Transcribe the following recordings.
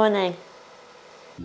morning.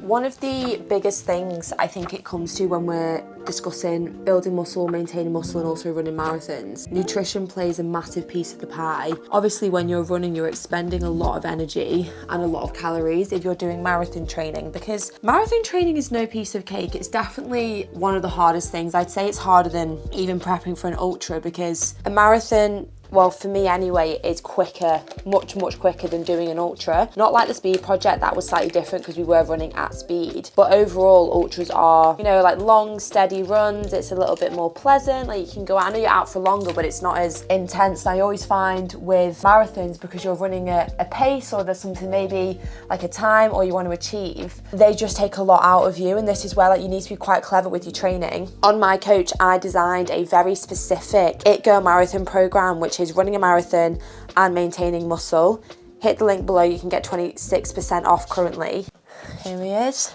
One of the biggest things I think it comes to when we're discussing building muscle, maintaining muscle and also running marathons, nutrition plays a massive piece of the pie. Obviously when you're running you're expending a lot of energy and a lot of calories if you're doing marathon training, because marathon training is no piece of cake. It's definitely one of the hardest things. I'd say it's harder than even prepping for an ultra, because a marathon, well, for me anyway, is quicker, much quicker than doing an ultra. Not like the speed project, that was slightly different because we were running at speed. But overall, ultras are, like long, steady runs. It's a little bit more pleasant. Like you can go out, I know you're out for longer, but it's not as intense. And I always find with marathons, because you're running a pace or there's something maybe like a time or you want to achieve, they just take a lot out of you. And this is where you need to be quite clever with your training. On my coach, I designed a very specific It Girl marathon program, which is running a marathon and maintaining muscle. Hit the link below, you can get 26% off currently. Here he is.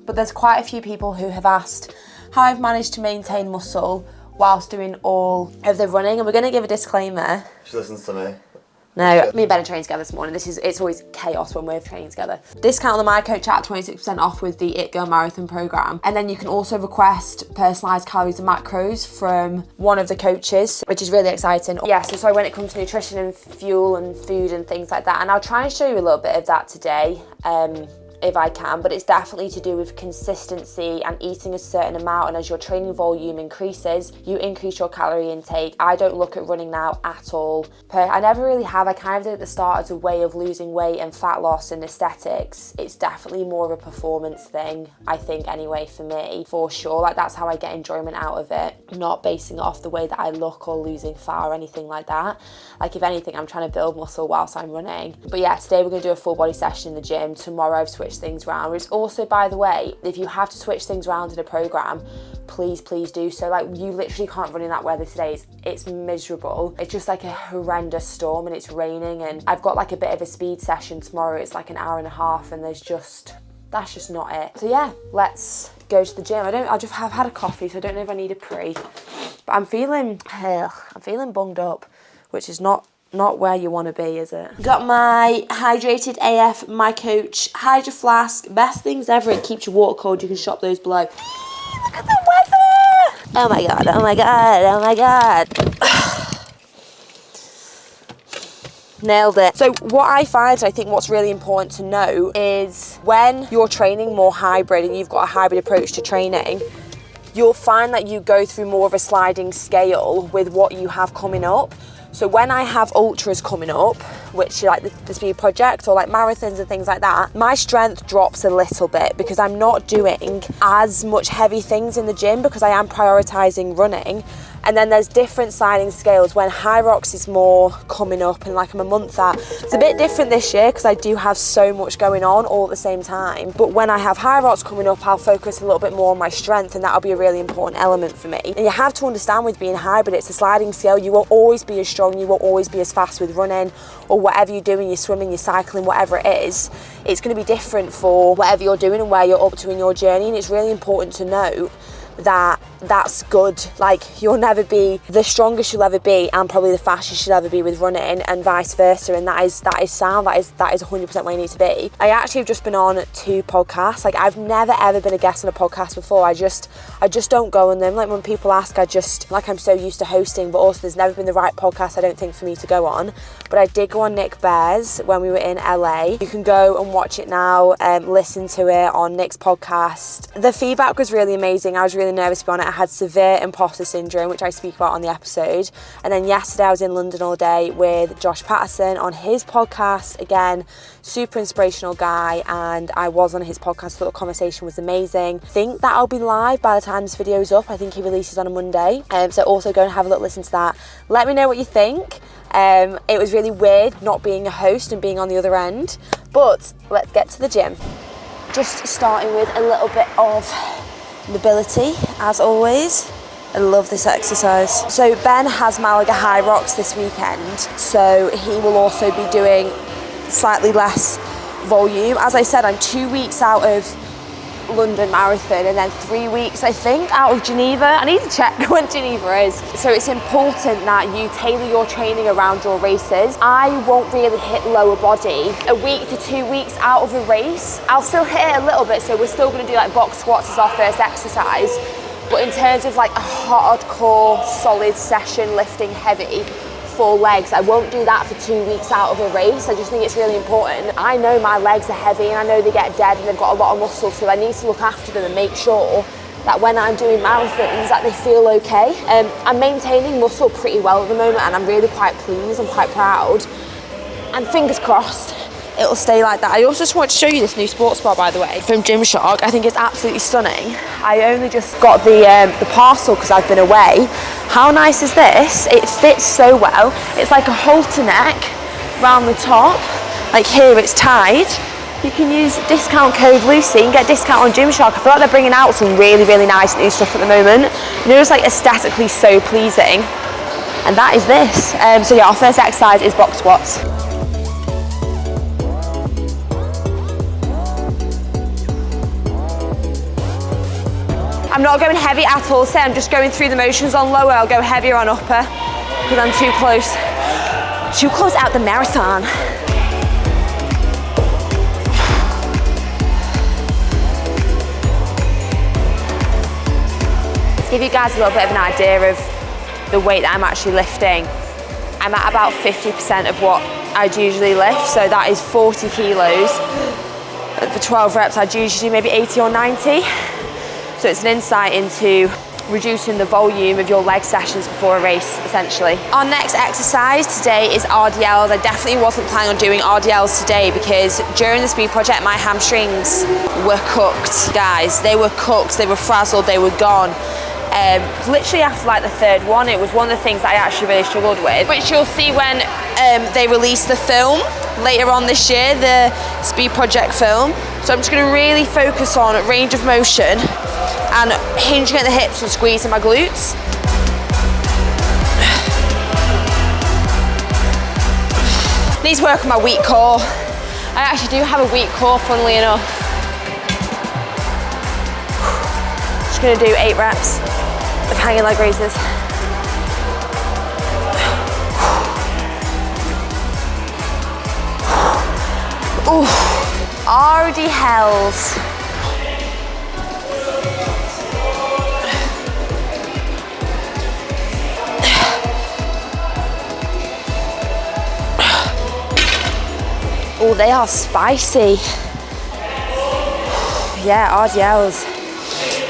But there's quite a few people who have asked how I've managed to maintain muscle whilst doing all of the running, and we're going to give a disclaimer. She listens to me. No, me and Ben are training together this morning. It's always chaos when we're training together. Discount on the My Coach app, 26% off with the It Girl Marathon program. And then you can also request personalised calories and macros from one of the coaches, which is really exciting. Yeah, so when it comes to nutrition and fuel and food and things like that, and I'll try and show you a little bit of that today, if I can, but it's definitely to do with consistency and eating a certain amount, and as your training volume increases, you increase your calorie intake. I don't look at running now at all. I never really have. I kind of did at the start as a way of losing weight and fat loss and aesthetics. It's definitely more of a performance thing, I think, anyway, for me, for sure. Like that's how I get enjoyment out of it, not basing it off the way that I look or losing fat or anything like that. Like if anything, I'm trying to build muscle whilst I'm running. But yeah, today we're going to do a full body session in the gym. Tomorrow I've switched things around, which also, by the way, if you have to switch things around in a program, please do so. Like you literally can't run in that weather today. It's miserable. It's just like a horrendous storm and it's raining, and I've got like a bit of a speed session tomorrow. It's like an hour and a half and that's just not it. So yeah, let's go to the gym. I've had a coffee, so I don't know if I need a pre, but I'm feeling bunged up, which is not where you want to be, is it? Got my Hydrated AF My Coach Hydro Flask. Best things ever. It keeps your water cold. You can shop those below. Look at the weather! Oh my god, oh my god, oh my god. Nailed it. So what I find, I think what's really important to know is when you're training more hybrid and you've got a hybrid approach to training, you'll find that you go through more of a sliding scale with what you have coming up. So when I have ultras coming up, which like the speed project or like marathons and things like that, my strength drops a little bit because I'm not doing as much heavy things in the gym because I am prioritizing running. And then there's different sliding scales when High Rocks is more coming up and like I'm a month out. It's a bit different this year because I do have so much going on all at the same time. But when I have High Rocks coming up, I'll focus a little bit more on my strength, and that'll be a really important element for me. And you have to understand with being hybrid, it's a sliding scale. You won't always be as strong, you won't always be as fast with running or whatever you're doing, you're swimming, you're cycling, whatever it is. It's going to be different for whatever you're doing and where you're up to in your journey. And it's really important to note that that's good. Like you'll never be the strongest you'll ever be and probably the fastest you'll ever be with running, and vice versa, and that is sound. That is 100% where you need to be. I actually have just been on 2 podcasts. Like I've never ever been a guest on a podcast before. I just don't go on them. Like when people ask, I'm so used to hosting, but also there's never been the right podcast I don't think for me to go on. But I did go on Nick Bear's when we were in LA. You can go and watch it now, listen to it on Nick's podcast. The feedback was really amazing. I was really nervous to be on it. I had severe imposter syndrome, which I speak about on the episode. And then yesterday I was in London all day with Josh Patterson on his podcast. Again, super inspirational guy, and I was on his podcast. I thought the conversation was amazing. I think that'll be live by the time this video is up. I think he releases on a Monday. So also go and have a look, listen to that. Let me know what you think. It was really weird not being a host and being on the other end, but let's get to the gym. Just starting with a little bit of mobility, as always. I love this exercise. So Ben has Malaga High Rocks this weekend, so he will also be doing slightly less volume. As I said, I'm 2 weeks out of London Marathon and then 3 weeks, I think, out of Geneva. I need to check when Geneva is. So it's important that you tailor your training around your races. I won't really hit lower body a week to 2 weeks out of a race. I'll still hit it a little bit, so we're still gonna do like box squats as our first exercise. But in terms of like a hardcore, solid session, lifting heavy, full legs, I won't do that for 2 weeks out of a race. I just think it's really important. I know my legs are heavy and I know they get dead and they've got a lot of muscle, so I need to look after them and make sure that when I'm doing marathons that they feel okay. I'm maintaining muscle pretty well at the moment and I'm really quite pleased, I'm quite proud. And fingers crossed, it'll stay like that. I also just want to show you this new sports bra, by the way, from Gymshark. I think it's absolutely stunning. I only just got the parcel because I've been away. How nice is this? It fits so well. It's like a halter neck round the top. Like here it's tied. You can use discount code Lucy and get discount on Gymshark. I feel like they're bringing out some really, really nice new stuff at the moment. You know, it's like aesthetically so pleasing. And that is this. So yeah, our first exercise is box squats. I'm not going heavy at all today, I'm just going through the motions on lower. I'll go heavier on upper because I'm too close out the marathon. To give you guys a little bit of an idea of the weight that I'm actually lifting, I'm at about 50% of what I'd usually lift, so that is 40 kilos. For 12 reps, I'd usually do maybe 80 or 90. So it's an insight into reducing the volume of your leg sessions before a race, essentially. Our next exercise today is RDLs. I definitely wasn't planning on doing RDLs today because during the speed project, my hamstrings were cooked, guys. They were cooked, they were frazzled, they were gone. Literally after like the third one, it was one of the things that I actually really struggled with, which you'll see when they release the film later on this year, the speed project film. So I'm just gonna really focus on range of motion and hinging at the hips and squeezing my glutes. Need to work on my weak core. I actually do have a weak core, funnily enough. Just gonna do 8 reps of hanging leg raises. Ooh, already hells. Oh, they are spicy. Yeah, RDLs.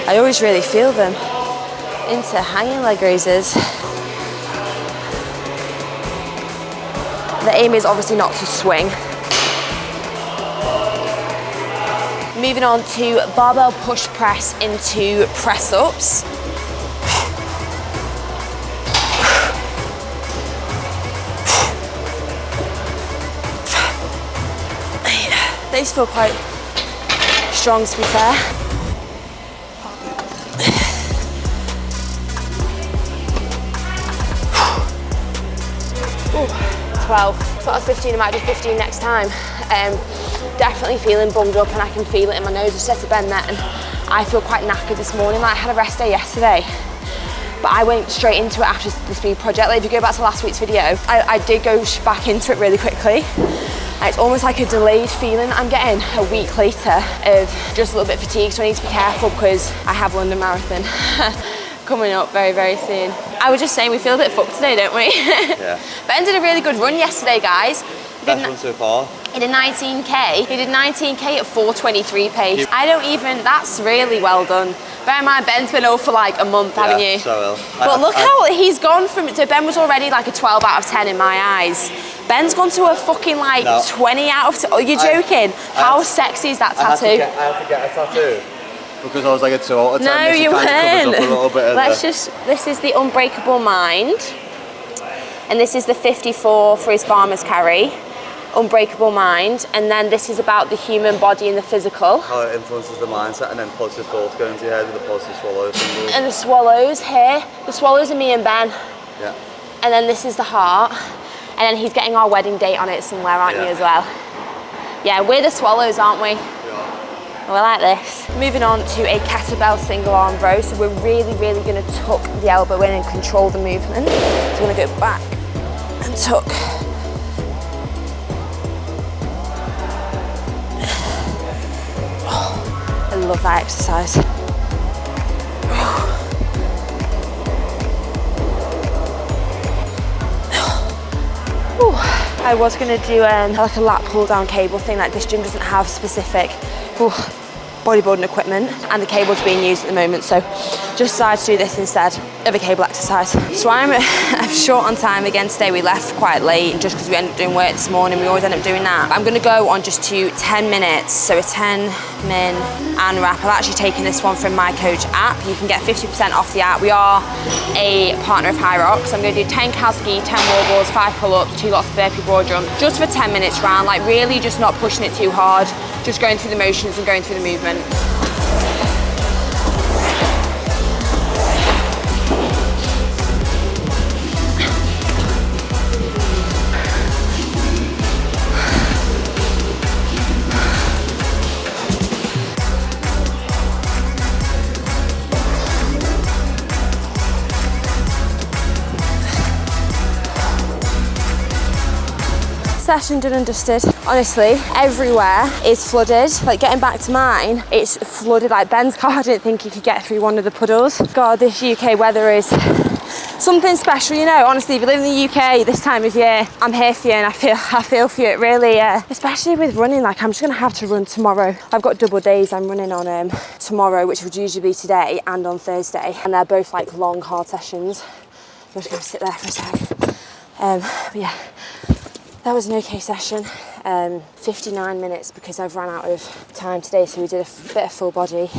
I always really feel them into hanging leg raises. The aim is obviously not to swing. Moving on to barbell push press into press ups. These feel quite strong, to be fair. Ooh, 12. So that was 15, I might do 15 next time. Definitely feeling bunged up and I can feel it in my nose. I just had to bend that and I feel quite knackered this morning. Like I had a rest day yesterday, but I went straight into it after the speed project. Like if you go back to last week's video, I did go back into it really quickly. And it's almost like a delayed feeling that I'm getting a week later of just a little bit fatigued, so I need to be careful because I have London Marathon coming up very, very soon. I was just saying we feel a bit fucked today, don't we? Yeah. Ben did a really good run yesterday, guys. Best run so far. He did 19k. He did 19k at 4:23 pace. I don't even, that's really well done. Bear in mind, Ben's been over for like a month, haven't you? So well. But look how he's gone from, so Ben was already like a 12 out of 10 in my eyes. Ben's gone to a fucking like 20 out of 10. Oh, you're joking? How sexy is that tattoo? I had to get a tattoo. Because I was like a 2 out of 10. No, you weren't. Let's just, this is the Unbreakable Mind. And this is the 54 for his farmer's carry. Unbreakable Mind, and then this is about the human body and the physical. How it influences the mindset, and then positive thoughts go into your head with the positive swallows. And the swallows here, the swallows are me and Ben. Yeah. And then this is the heart, and then he's getting our wedding date on it somewhere, aren't you, as well? Yeah, we're the swallows, aren't we? Yeah. I like this. Moving on to a kettlebell single arm row. So we're really going to tuck the elbow in and control the movement. So we're going to go back and tuck. Oh, I love that exercise. I was going to do like a lat pull down cable thing. Like this gym doesn't have specific bodybuilding equipment and the cable's being used at the moment, so just decided to do this instead of a cable exercise. So I'm short on time again today. We left quite late just because we ended up doing work this morning. We always end up doing that. I'm going to go on just to 10 minutes, so a 10 min and wrap. I've actually taken this one from my coach app. You can get 50% off the app. We are a partner of Hiiii, so I'm going to do 10 cal ski, 10 wall balls, 5 pull-ups, 2 lots of burpee broad jump, just for 10 minutes round, like really just not pushing it too hard, just going through the motions and going through the movement. Session done and dusted. Honestly, everywhere is flooded. Like getting back to mine, it's flooded. Like Ben's car, I didn't think he could get through one of the puddles. God, this UK weather is something special, you know. Honestly, if you live in the UK this time of year, I'm here for you and I feel for you. It really, especially with running, like I'm just gonna have to run tomorrow. I've got double days I'm running on tomorrow, which would usually be today, and on Thursday. And they're both like long, hard sessions. I'm just gonna sit there for a sec. But yeah. That was an okay session, 59 minutes because I've run out of time today, so we did a bit of full body,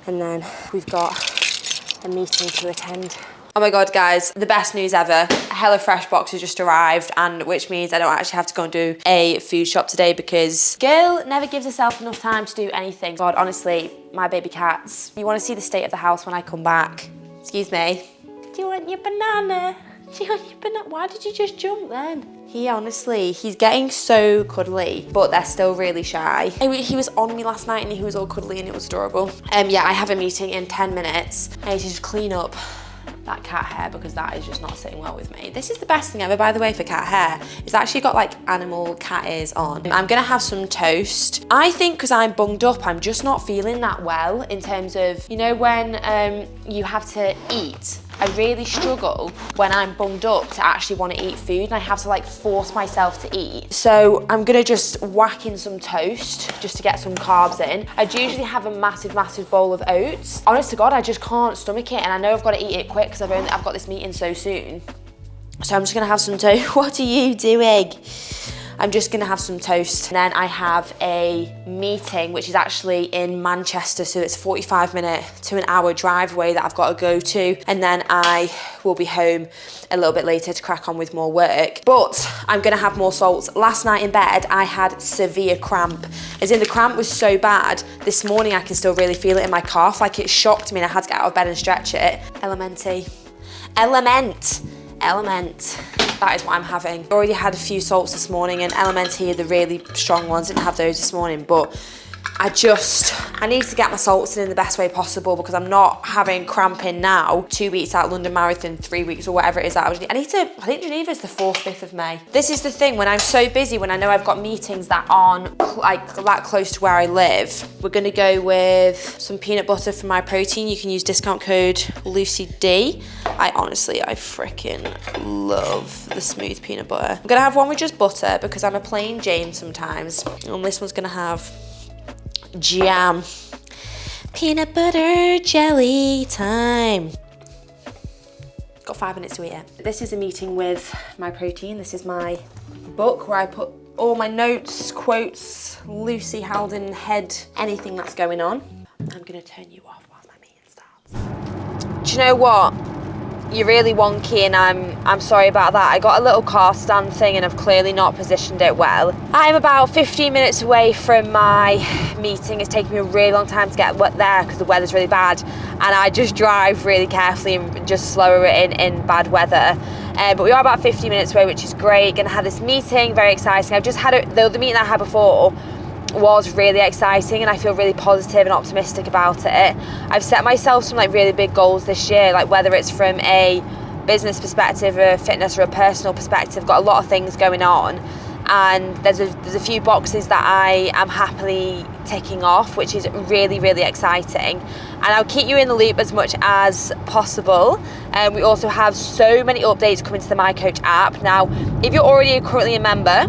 and then we've got a meeting to attend. Oh my God, guys, the best news ever. A HelloFresh box has just arrived, and which means I don't actually have to go and do a food shop today because girl never gives herself enough time to do anything. God, honestly, my baby cats, you want to see the state of the house when I come back. Excuse me. Do you want your banana? Do you want your banana? Why did you just jump then? Honestly, he's getting so cuddly, but they're still really shy. He was on me last night and he was all cuddly and it was adorable. Yeah, I have a meeting in 10 minutes. I need to just clean up that cat hair because that is just not sitting well with me. This is the best thing ever, by the way, for cat hair. It's actually got like animal cat ears on. I'm gonna have some toast. I think because I'm bunged up, I'm just not feeling that well in terms of, you know, when you have to eat. I really struggle when I'm bunged up to actually want to eat food, and I have to like force myself to eat. So I'm gonna just whack in some toast just to get some carbs in. I'd usually have a massive bowl of oats. Honest to God, I just can't stomach it, and I know I've got to eat it quick because I've got this meeting so soon. So I'm just gonna have some toast. What are you doing? I'm just gonna have some toast. And then I have a meeting, which is actually in Manchester, so it's a 45-minute to an hour drive away that I've got to go to. And then I will be home a little bit later to crack on with more work. But I'm gonna have more salts. Last night in bed, I had severe cramp. As in, the cramp was so bad, this morning I can still really feel it in my calf. Like, it shocked me and I had to get out of bed and stretch it. Element. That is what I'm having. I already had a few salts this morning, and Hiiii are the really strong ones. Didn't have those this morning, but I need to get my salts in the best way possible because I'm not having cramping now. 2 weeks out London Marathon, 3 weeks or whatever it is that I think Geneva's the 4th, 5th of May. This is the thing, when I'm so busy, when I know I've got meetings that aren't like that close to where I live, we're gonna go with some peanut butter for my protein. You can use discount code LUCYD. I freaking love the smooth peanut butter. I'm gonna have one with just butter because I'm a plain Jane sometimes. And this one's gonna have jam. Peanut butter jelly time. Got 5 minutes to eat it. This is a meeting with my protein. This is my book where I put all my notes, quotes, Lucy Haldon head, anything that's going on. I'm gonna turn you off whilst my meeting starts. Do you know what? You're really wonky, and I'm sorry about that. I got a little car stand thing and I've clearly not positioned it well. I'm about 15 minutes away from my meeting. It's taken me a really long time to get there because the weather's really bad, and I just drive really carefully and just slower it in bad weather. But we are about 15 minutes away, which is great. Gonna have this meeting, very exciting. I've just had the meeting I had before was really exciting, and I feel really positive and optimistic about it. I've set myself some like really big goals this year, like whether it's from a business perspective, a fitness or a personal perspective. Got a lot of things going on, and there's a few boxes that I am happily ticking off, which is really, really exciting. And I'll keep you in the loop as much as possible. We also have so many updates coming to the My Coach app. Now, if you're already currently a member,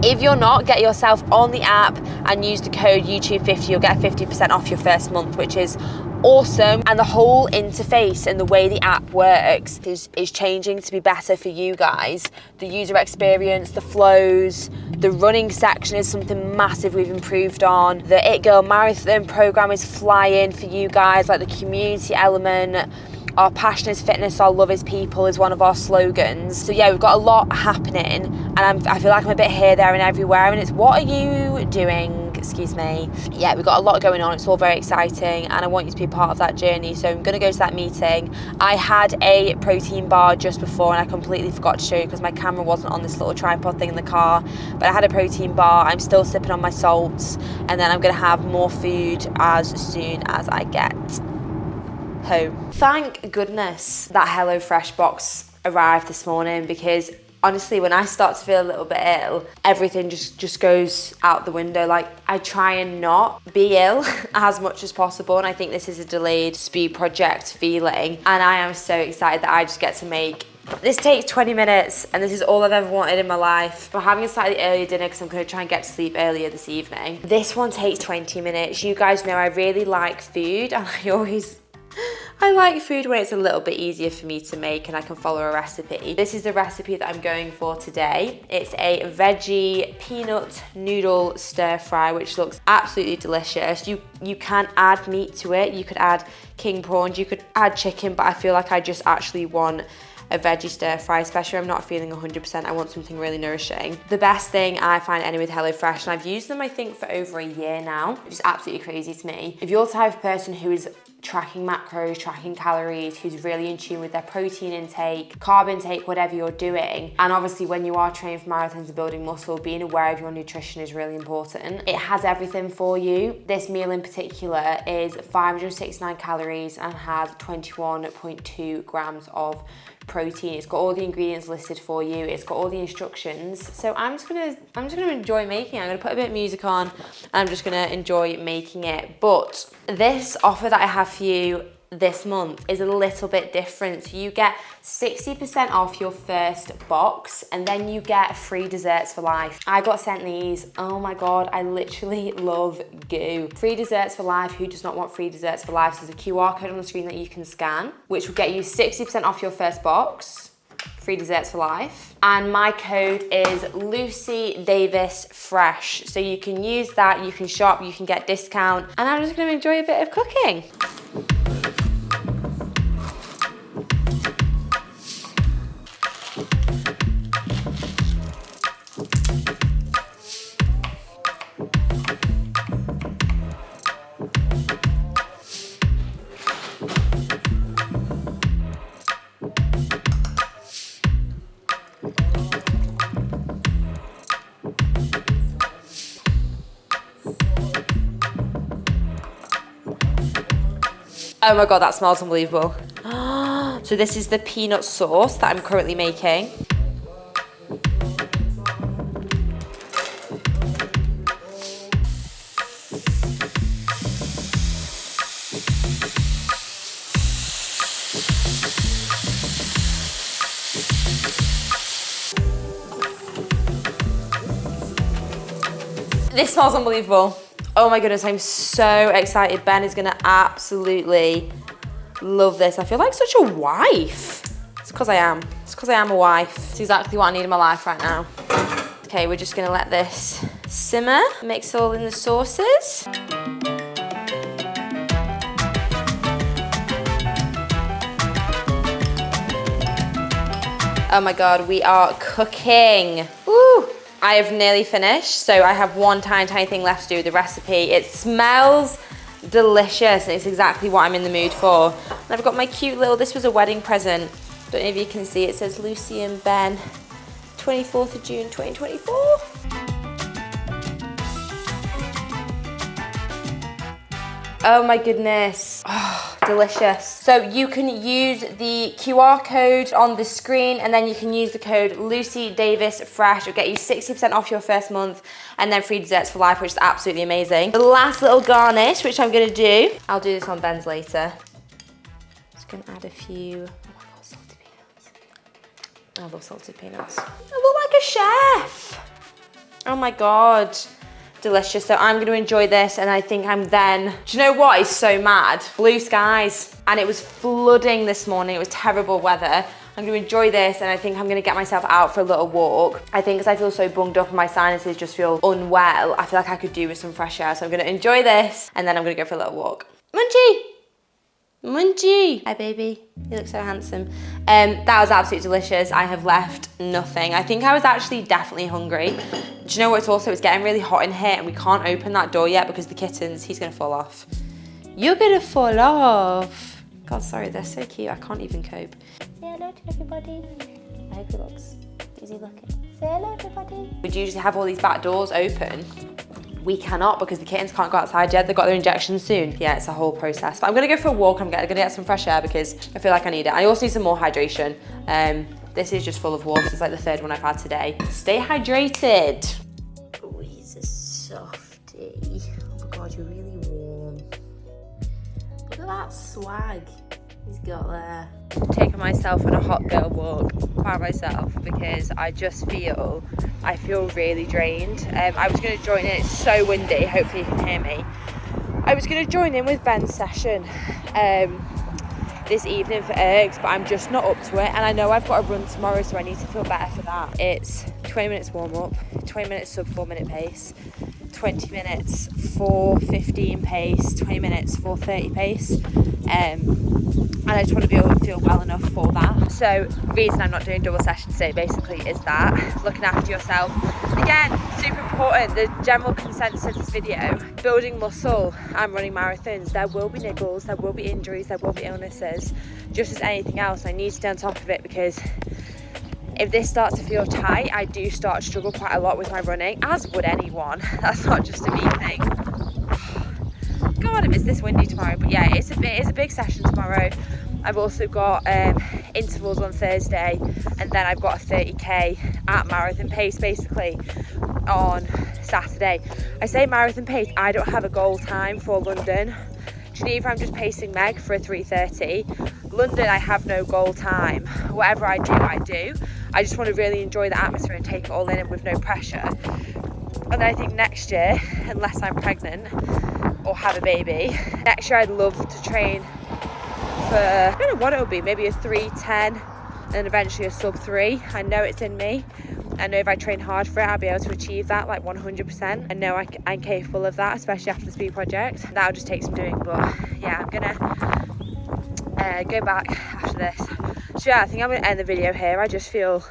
if you're not, get yourself on the app and use the code YouTube50. You'll get 50% off your first month, which is awesome. And the whole interface and the way the app works is changing to be better for you guys. The user experience, the flows, the running section is something massive we've improved on. The It Girl Marathon program is flying for you guys, like the community element. Our passion is fitness, our love is people is one of our slogans. So yeah, we've got a lot happening, and I feel like I'm a bit here, there and everywhere, and it's what are you doing? Excuse me. Yeah, we've got a lot going on. It's all very exciting, and I want you to be a part of that journey. So I'm gonna go to that meeting. I had a protein bar just before, and I completely forgot to show you because my camera wasn't on this little tripod thing in the car, but I had a protein bar. I'm still sipping on my salts, and then I'm gonna have more food as soon as I get home. Thank goodness that HelloFresh box arrived this morning, because honestly, when I start to feel a little bit ill, everything just goes out the window. Like, I try and not be ill as much as possible, and I think this is a delayed speed project feeling, and I am so excited that I just get to make. This takes 20 minutes, and this is all I've ever wanted in my life. I'm having a slightly earlier dinner because I'm going to try and get to sleep earlier this evening. This one takes 20 minutes. You guys know I really like food, and I like food when it's a little bit easier for me to make and I can follow a recipe. This is the recipe that I'm going for today. It's a veggie peanut noodle stir fry, which looks absolutely delicious. You can add meat to it. You could add king prawns, you could add chicken, but I feel like I just actually want a veggie stir fry, especially if I'm not feeling 100%. I want something really nourishing. The best thing I find anyway with HelloFresh, and I've used them I think for over a year now, which is absolutely crazy to me. If you're the type of person who is tracking macros, tracking calories, who's really in tune with their protein intake, carb intake, whatever you're doing, and obviously when you are training for marathons and building muscle, being aware of your nutrition is really important. It has everything for you. This meal in particular is 569 calories and has 21.2 grams of protein. It's got all the ingredients listed for you. It's got all the instructions. So I'm just gonna enjoy making it. I'm gonna put a bit of music on, and I'm just gonna enjoy making it. But this offer that I have for you this month is a little bit different. So you get 60% off your first box, and then you get free desserts for life. I got sent these. Oh my God, I literally love goo. Free desserts for life. Who does not want free desserts for life? So there's a QR code on the screen that you can scan, which will get you 60% off your first box. Free desserts for life. And my code is LUCYDAVISFRESH. So you can use that, you can shop, you can get discount, and I'm just gonna enjoy a bit of cooking. Oh my God, that smells unbelievable. So this is the peanut sauce that I'm currently making. This smells unbelievable. Oh my goodness, I'm so excited. Ben is gonna absolutely love this. I feel like such a wife. It's because I am. It's because I am a wife. It's exactly what I need in my life right now. Okay, we're just gonna let this simmer, mix all in the sauces. Oh my God, we are cooking. Woo! I have nearly finished, so I have one tiny thing left to do with the recipe. It smells delicious, and it's exactly what I'm in the mood for. And I've got my cute little, this was a wedding present. Don't know if you can see, it says Lucy and Ben, 24th of June, 2024. Oh my goodness. Oh, delicious. So you can use the QR code on the screen, and then you can use the code LUCYDAVISFRESH. It'll get you 60% off your first month, and then free desserts for life, which is absolutely amazing. The last little garnish, which I'm gonna do, I'll do this on Ben's later. Just gonna add a few, oh my God, salted peanuts. I love salted peanuts. I look like a chef. Oh my God. Delicious. So I'm going to enjoy this, and I think I'm then, do you know what is so mad? Blue skies, and it was flooding this morning. It was terrible weather. I'm going to enjoy this, and I think I'm going to get myself out for a little walk. I think because I feel so bunged up and my sinuses just feel unwell, I feel like I could do with some fresh air. So I'm going to enjoy this, and then I'm going to go for a little walk. Munchie! Munchie! Hi baby, you look so handsome. That was absolutely delicious. I have left nothing. I think I was actually definitely hungry. Do you know what, it's getting really hot in here, and we can't open that door yet because the kittens, he's gonna fall off. You're gonna fall off. God, sorry, they're so cute, I can't even cope. Say hello to everybody. I hope he looks, is he looking? Say hello everybody. We'd usually have all these back doors open. We cannot because the kittens can't go outside yet. They've got their injections soon. Yeah, it's a whole process. But I'm gonna go for a walk. I'm gonna get some fresh air because I feel like I need it. I also need some more hydration. This is just full of water. It's like the third one I've had today. Stay hydrated. Oh, he's a softie. Oh my God, you're really warm. Look at that swag he's got there. Taking myself on a hot girl walk by myself because I feel really drained. I was going to join in, it's so windy, hopefully you can hear me. I was going to join in with Ben's session this evening for ergs, but I'm just not up to it, and I know I've got a run tomorrow, so I need to feel better for that. It's 20 minutes warm up, 20 minutes sub 4 minute pace, 20 minutes 4:15 pace, 20 minutes 4:30 pace, and I just want to be able to feel well enough for that. So the reason I'm not doing double session today basically is that looking after yourself, again, super important. The general consensus of this video, building muscle and running marathons, there will be niggles, there will be injuries, there will be illnesses, just as anything else. I need to stay on top of it because if this starts to feel tight, I do start to struggle quite a lot with my running, as would anyone. That's not just a me thing. God, if it's this windy tomorrow, but yeah, it's a big session tomorrow. I've also got intervals on Thursday, and then I've got a 30k at marathon pace basically on Saturday. I say marathon pace, I don't have a goal time for London. Geneva, I'm just pacing Meg for a 3:30. London, I have no goal time. Whatever I do, I do. I just want to really enjoy the atmosphere and take it all in with no pressure. And then I think next year, unless I'm pregnant or have a baby, next year I'd love to train for, I don't know what it'll be, maybe a 3:10 and eventually a sub 3. I know it's in me. I know if I train hard for it, I'll be able to achieve that like 100%. I know I'm capable of that, especially after the speed project. That'll just take some doing, but yeah, I'm gonna go back after this. So yeah, I think I'm gonna end the video here. I just feel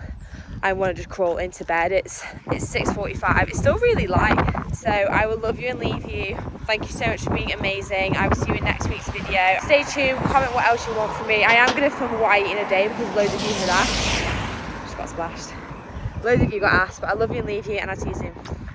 I want to just crawl into bed. It's 6:45. It's still really light. So I will love you and leave you. Thank you so much for being amazing. I will see you in next week's video. Stay tuned, comment what else you want from me. I am going to film what I eat in a day because loads of you have asked. Just got splashed. Loads of you got asked, but I love you and leave you, and I'll see you soon.